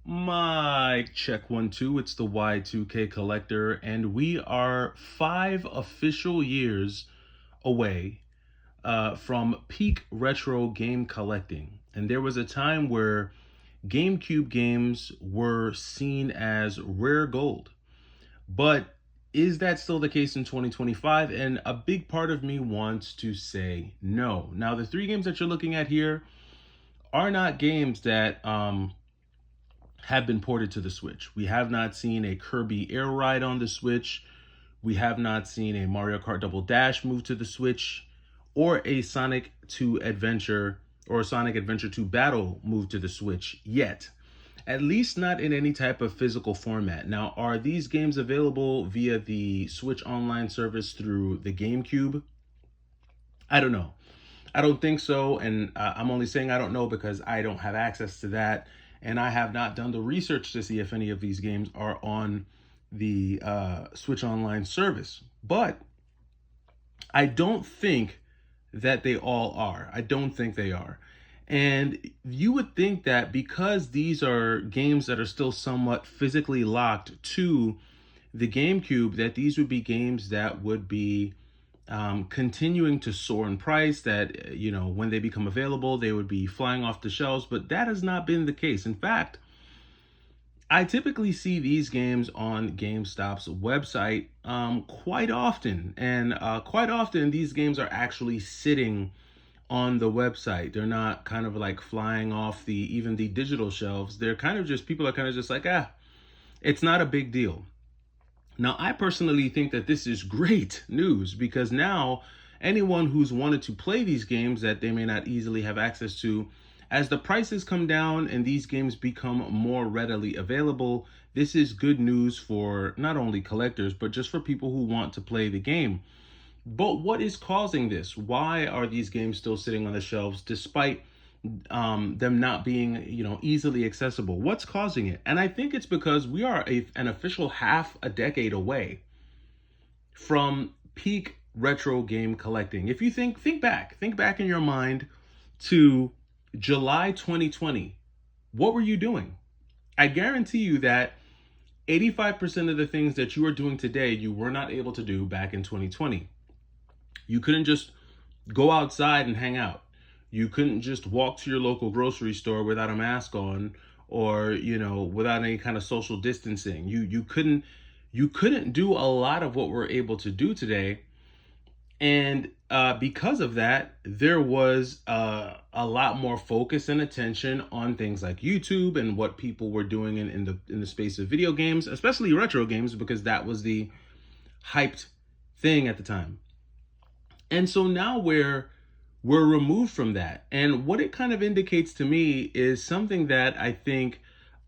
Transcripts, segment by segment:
Mic check 1 2. It's the Y2K Collector, and we are 5 official years away from peak retro game collecting. And there was a time where GameCube games were seen as rare gold. But is that still the case in 2025? And a big part of me wants to say no. Now, the three games that you're looking at here are not games that have been ported to the Switch. We have not seen a Kirby Air Ride on the Switch. We have not seen a Mario Kart Double Dash move to the Switch, or a Sonic 2 Adventure or Sonic Adventure 2 Battle move to the Switch yet. At least not in any type of physical format. Now, are these games available via the Switch Online service through the GameCube? I don't know. I don't think so, and I'm only saying I don't know because I don't have access to that, and I have not done the research to see if any of these games are on the Switch Online service. But I don't think that they all are. I don't think they are. And you would think that because these are games that are still somewhat physically locked to the GameCube, that these would be games that would be continuing to soar in price, that, when they become available, they would be flying off the shelves. But that has not been the case. In fact, I typically see these games on GameStop's website quite often. And quite often, these games are actually sitting on the website. They're not kind of like flying off even the digital shelves. They're kind of just, people are kind of just like, it's not a big deal. Now, I personally think that this is great news, because now anyone who's wanted to play these games that they may not easily have access to, as the prices come down and these games become more readily available, this is good news for not only collectors, but just for people who want to play the game. But what is causing this? Why are these games still sitting on the shelves despite them not being, easily accessible? What's causing it? And I think it's because we are an official half a decade away from peak retro game collecting. If you think back in your mind to July 2020. What were you doing? I guarantee you that 85% of the things that you are doing today, you were not able to do back in 2020. You couldn't just go outside and hang out. You couldn't just walk to your local grocery store without a mask on, or, without any kind of social distancing. You couldn't do a lot of what we're able to do today. And because of that, there was a lot more focus and attention on things like YouTube and what people were doing in the space of video games, especially retro games, because that was the hyped thing at the time. And so now we're removed from that. And what it kind of indicates to me is something that I think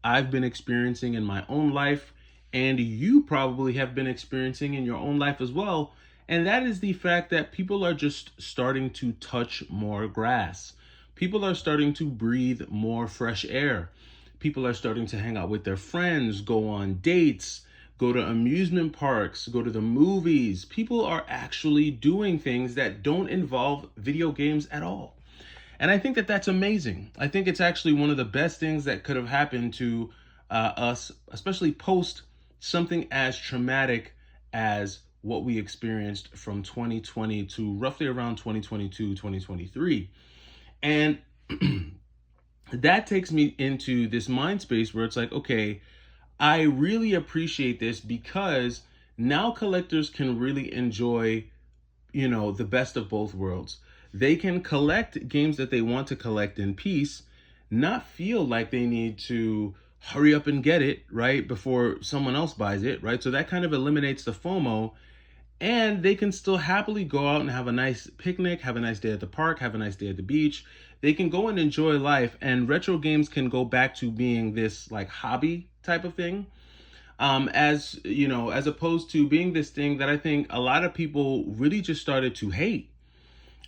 I've been experiencing in my own life, and you probably have been experiencing in your own life as well. And that is the fact that people are just starting to touch more grass. People are starting to breathe more fresh air. People are starting to hang out with their friends, go on dates, go to amusement parks, go to the movies. People are actually doing things that don't involve video games at all. And I think that that's amazing. I think it's actually one of the best things that could have happened to us, especially post something as traumatic as what we experienced from 2020 to roughly around 2022, 2023. And that takes me into this mind space where it's like, okay, I really appreciate this, because now collectors can really enjoy, the best of both worlds. They can collect games that they want to collect in peace, not feel like they need to hurry up and get it, right, before someone else buys it, right? So that kind of eliminates the FOMO. And they can still happily go out and have a nice picnic, have a nice day at the park, have a nice day at the beach. They can go and enjoy life, and retro games can go back to being this like hobby type of thing. As opposed to being this thing that I think a lot of people really just started to hate.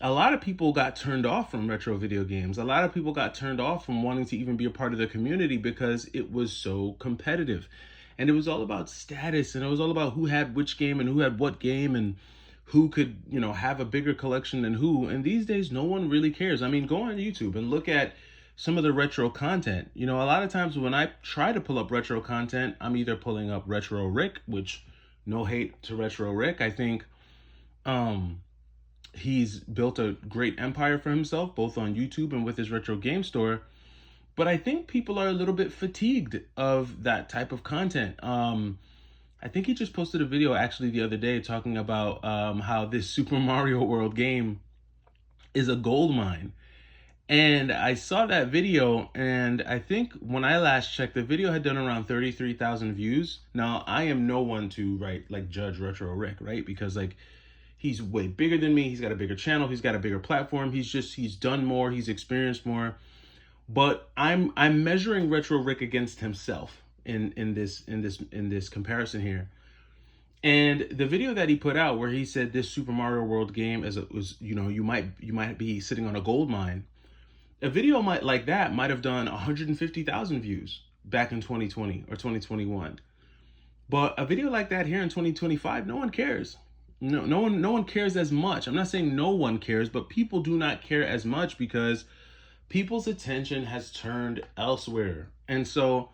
A lot of people got turned off from retro video games. A lot of people got turned off from wanting to even be a part of the community because it was so competitive. And it was all about status, and it was all about who had which game and who had what game and who could, have a bigger collection than who. And these days, no one really cares. I mean, go on YouTube and look at some of the retro content. You know, a lot of times when I try to pull up retro content, I'm either pulling up Retro Rick, which no hate to Retro Rick. I think um he's built a great empire for himself, both on YouTube and with his retro game store. But I think people are a little bit fatigued of that type of content. I think he just posted a video actually the other day talking about how this Super Mario World game is a gold mine. And I saw that video, and I think when I last checked, the video had done around 33,000 views. Now, I am no one to judge Retro Rick, right? Because like he's way bigger than me. He's got a bigger channel. He's got a bigger platform. He's done more. He's experienced more. But I'm measuring Retro Rick against himself in this comparison here. And the video that he put out where he said this Super Mario World game was, you know, you might be sitting on a gold mine. A video like that might have done 150,000 views back in 2020 or 2021. But a video like that here in 2025, no one cares. No one cares as much. I'm not saying no one cares, but people do not care as much because people's attention has turned elsewhere. And so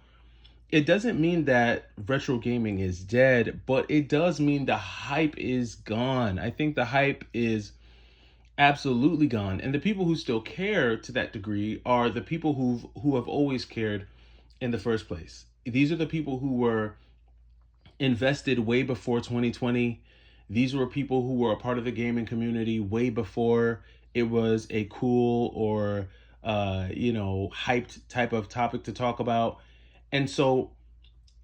it doesn't mean that retro gaming is dead, but it does mean the hype is gone. I think the hype is absolutely gone. And the people who still care to that degree are the people who have always cared in the first place. These are the people who were invested way before 2020. These were people who were a part of the gaming community way before it was a cool or hyped type of topic to talk about. And so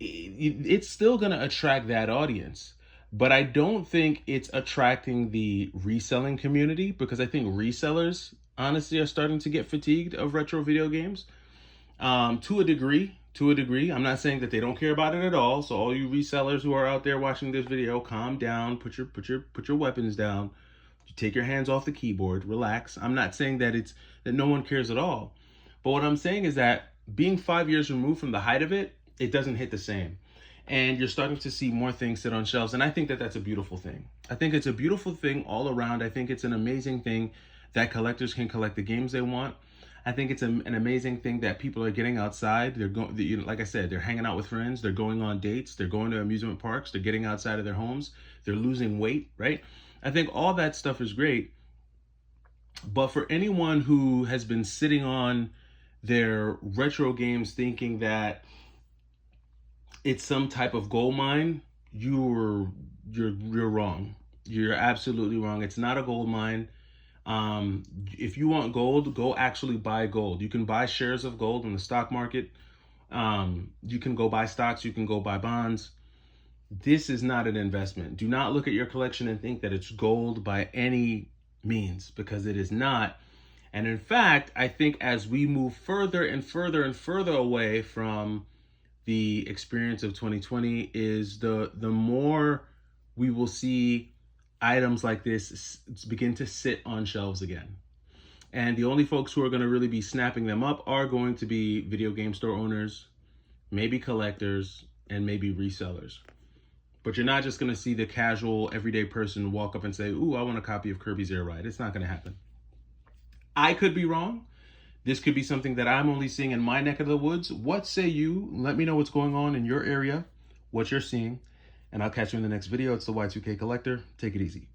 it's still going to attract that audience. But I don't think it's attracting the reselling community, because I think resellers honestly are starting to get fatigued of retro video games to a degree. I'm not saying that they don't care about it at all. So all you resellers who are out there watching this video, calm down, put your weapons down, take your hands off the keyboard, relax. I'm not saying that no one cares at all. But what I'm saying is that being 5 years removed from the height of it, it doesn't hit the same. And you're starting to see more things sit on shelves. And I think that that's a beautiful thing. I think it's a beautiful thing all around. I think it's an amazing thing that collectors can collect the games they want. I think it's an amazing thing that people are getting outside. They're going, like I said, they're hanging out with friends. They're going on dates. They're going to amusement parks. They're getting outside of their homes. They're losing weight, right? I think all that stuff is great. But for anyone who has been sitting on their retro games thinking that it's some type of gold mine, you're wrong. You're absolutely wrong. It's not a gold mine. If you want gold, go actually buy gold. You can buy shares of gold in the stock market. You can go buy stocks. You can go buy bonds. This is not an investment. Do not look at your collection and think that it's gold by any means, because it is not. And in fact, I think as we move further and further and further away from the experience of 2020, is the more we will see items like this begin to sit on shelves again. And the only folks who are going to really be snapping them up are going to be video game store owners, maybe collectors, and maybe resellers. But you're not just going to see the casual everyday person walk up and say, ooh, I want a copy of Kirby's Air Ride. It's not going to happen. I could be wrong. This could be something that I'm only seeing in my neck of the woods. What say you? Let me know what's going on in your area, what you're seeing, and I'll catch you in the next video. It's the Y2K Collector. Take it easy.